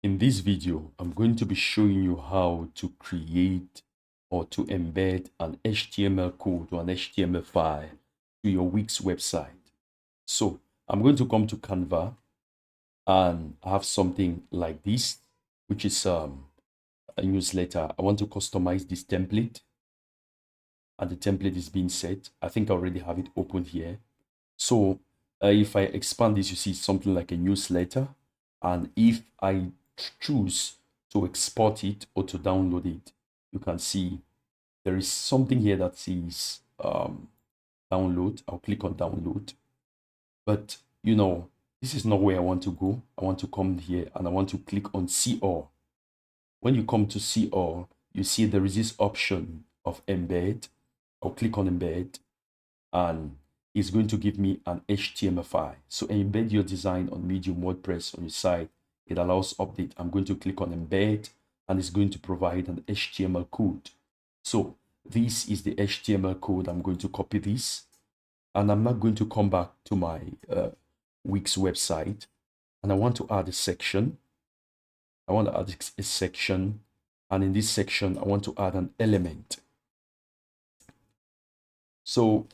In this video, I'm going to be showing you how to create or to embed an HTML code or an HTML file to your Wix website. So I'm going to come to Canva and have something like this, which is a newsletter. I want to customize this template, and the template is being set. I think I already have it open here. So if I expand this, you see something like a newsletter. And if I choose to export it or to download it, you can see there is something here that says download. I'll click on download. But this is not where I want to go. I want to come here and I want to click on see all. When you come to see all, you see there is this option of embed. I'll click on embed and it's going to give me an HTML file. So embed your design on Medium WordPress on your site. It allows update. I'm going to click on embed and it's going to provide an HTML code. So this is the HTML code. I'm going to copy this and I'm not going to come back to my Wix website, and I want to add a section. I want to add a section, and in this section, I want to add an element. So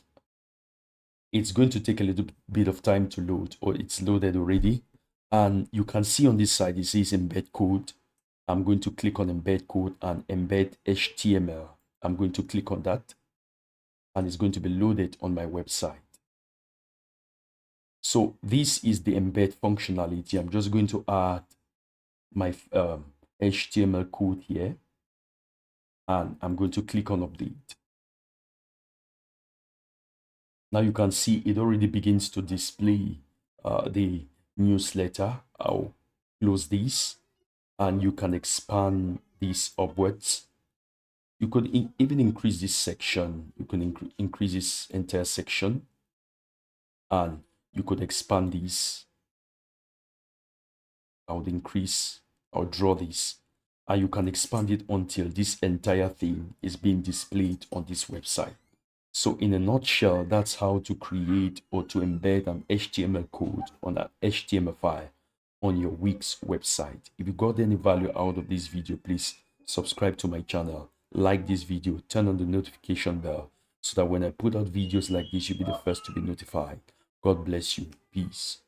it's going to take a little bit of time to load, or it's loaded already. And you can see on this side, it says embed code. I'm going to click on embed code and embed HTML. I'm going to click on that, and it's going to be loaded on my website. So this is the embed functionality. I'm just going to add my HTML code here, and I'm going to click on update. Now you can see it already begins to display the newsletter. I'll close this and you can expand this upwards. You could even increase this section. You can increase this entire section and you could expand this. I would increase, I'll draw this, and you can expand it until this entire thing is being displayed on this website. So in a nutshell, that's how to create or to embed an HTML code on an HTML file on your Wix website. If you got any value out of this video, please subscribe to my channel, like this video, turn on the notification bell so that when I put out videos like this, you'll be the first to be notified. God bless you. Peace.